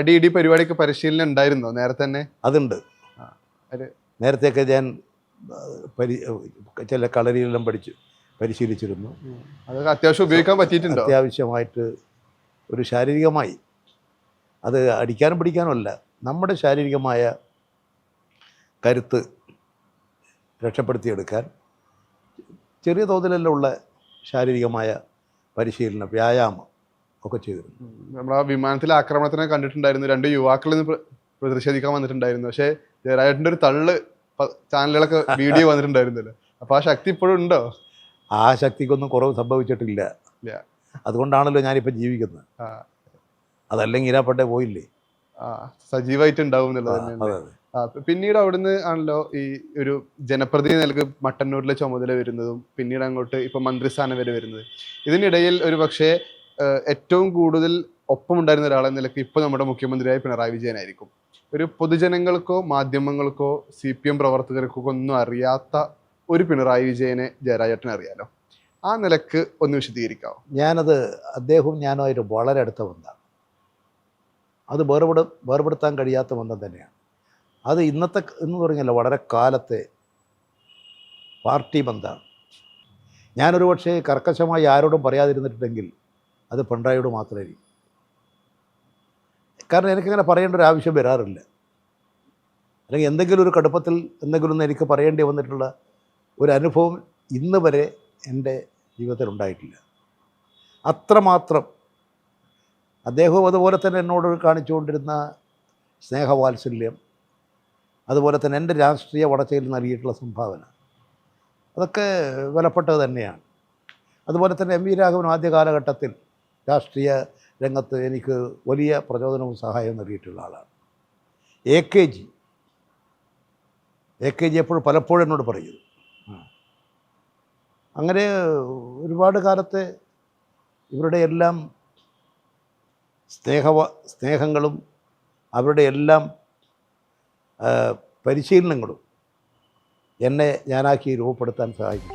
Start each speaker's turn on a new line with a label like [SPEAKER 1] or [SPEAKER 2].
[SPEAKER 1] അടി ഇടി പരിപാടിക്ക് പരിശീലനം ഉണ്ടായിരുന്നോ നേരത്തെ തന്നെ?
[SPEAKER 2] അതുണ്ട്. നേരത്തെയൊക്കെ ഞാൻ ചില കളരിയെല്ലാം പരിശീലിച്ചിരുന്നു.
[SPEAKER 1] അതൊക്കെ അത്യാവശ്യം ഉപയോഗിക്കാൻ പറ്റിയിട്ടുണ്ടോ?
[SPEAKER 2] അത്യാവശ്യമായിട്ട് ഒരു ശാരീരികമായി, അത് അടിക്കാനും പിടിക്കാനും അല്ല, നമ്മുടെ ശാരീരികമായ കരുത്ത് രക്ഷപ്പെടുത്തിയെടുക്കാൻ ചെറിയ തോതിലുള്ള ശാരീരികമായ പരിശീലനം, വ്യായാമം ഒക്കെ ചെയ്തിരുന്നു.
[SPEAKER 1] നമ്മൾ ആ വിമാനത്തിലെ ആക്രമണത്തിനെ കണ്ടിട്ടുണ്ടായിരുന്നു, 2 യുവാക്കളിൽ നിന്ന് പ്രതിഷേധിക്കാൻ വന്നിട്ടുണ്ടായിരുന്നു. പക്ഷേ ജയരാജേട്ടൻ്റെ ഒരു തള്ള് ചാനലുകളൊക്കെ വീഡിയോ വന്നിട്ടുണ്ടായിരുന്നല്ലോ. അപ്പോൾ ആ ശക്തി ഇപ്പോഴും ഉണ്ടോ?
[SPEAKER 2] ആ ശക്തിക്കൊന്നും കുറവ് സംഭവിച്ചിട്ടില്ല. അതുകൊണ്ടാണല്ലോ ഞാനിപ്പോൾ ജീവിക്കുന്നത്. അതല്ലെങ്കിൽ ഇരാപ്പട്ടെ പോയില്ലേ.
[SPEAKER 1] സജീവമായിട്ട് ഉണ്ടാവും എന്നുള്ളത് തന്നെയാണ്. പിന്നീട് അവിടുന്ന് ആണല്ലോ ഈ ഒരു ജനപ്രതിനിധി നിലക്ക് മട്ടന്നൂരിലെ ചുമതല വരുന്നതും പിന്നീട് അങ്ങോട്ട് ഇപ്പം മന്ത്രിസ്ഥാനം വരെ വരുന്നത്. ഇതിനിടയിൽ ഒരു പക്ഷേ ഏറ്റവും കൂടുതൽ ഒപ്പമുണ്ടായിരുന്ന ഒരാളെന്ന നിലക്ക് ഇപ്പോൾ നമ്മുടെ മുഖ്യമന്ത്രിയായ പിണറായി വിജയനായിരിക്കും. ഒരു പൊതുജനങ്ങൾക്കോ മാധ്യമങ്ങൾക്കോ CPM പ്രവർത്തകർക്കോ ഒന്നും അറിയാത്ത ഒരു പിണറായി വിജയനെ ജയരാജേട്ടനെ അറിയാലോ. ആ നിലക്ക് ഒന്ന് വിശദീകരിക്കാമോ?
[SPEAKER 2] ഞാനത് അദ്ദേഹവും ഞാനുമായിട്ട് വളരെ അടുത്ത ബന്ധമാണ്. അത് വേർപെടുത്താൻ കഴിയാത്ത ബന്ധം തന്നെയാണ്. അത് എന്ന് പറഞ്ഞല്ലോ, വളരെ കാലത്തെ പാർട്ടി ബന്ധമാണ്. ഞാനൊരു പക്ഷേ കർക്കശമായി ആരോടും പറയാതിരുന്നിട്ടുണ്ടെങ്കിൽ അത് പിണറായിയോട് മാത്രമായിരിക്കും. കാരണം എനിക്കങ്ങനെ പറയേണ്ട ഒരു ആവശ്യം വരാറില്ല. അല്ലെങ്കിൽ എന്തെങ്കിലും ഒരു കടുപ്പത്തിൽ എന്തെങ്കിലും എനിക്ക് പറയേണ്ടി വന്നിട്ടുള്ള ഒരു അനുഭവം ഇന്ന് വരെ എൻ്റെ ജീവിതത്തിൽ ഉണ്ടായിട്ടില്ല. അത്രമാത്രം അദ്ദേഹവും അതുപോലെ തന്നെ എന്നോട് കാണിച്ചുകൊണ്ടിരുന്ന സ്നേഹവാത്സല്യം, അതുപോലെ തന്നെ എൻ്റെ രാഷ്ട്രീയ വളർച്ചയിൽ നൽകിയിട്ടുള്ള സംഭാവന, അതൊക്കെ വിലപ്പെട്ടത് തന്നെയാണ്. അതുപോലെ തന്നെ MV രാഘവൻ ആദ്യ കാലഘട്ടത്തിൽ രാഷ്ട്രീയ രംഗത്ത് എനിക്ക് വലിയ പ്രചോദനവും സഹായവും നൽകിയിട്ടുള്ള ആളാണ്. AKG എപ്പോഴും പലപ്പോഴും എന്നോട് പറയുന്നു. അങ്ങനെ ഒരുപാട് കാലത്തെ ഇവരുടെ എല്ലാം സ്നേഹങ്ങളും അവരുടെ എല്ലാം പരിശീലനങ്ങളും എന്നെ ഞാനാക്കി രൂപപ്പെടുത്താൻ സഹായിച്ചു.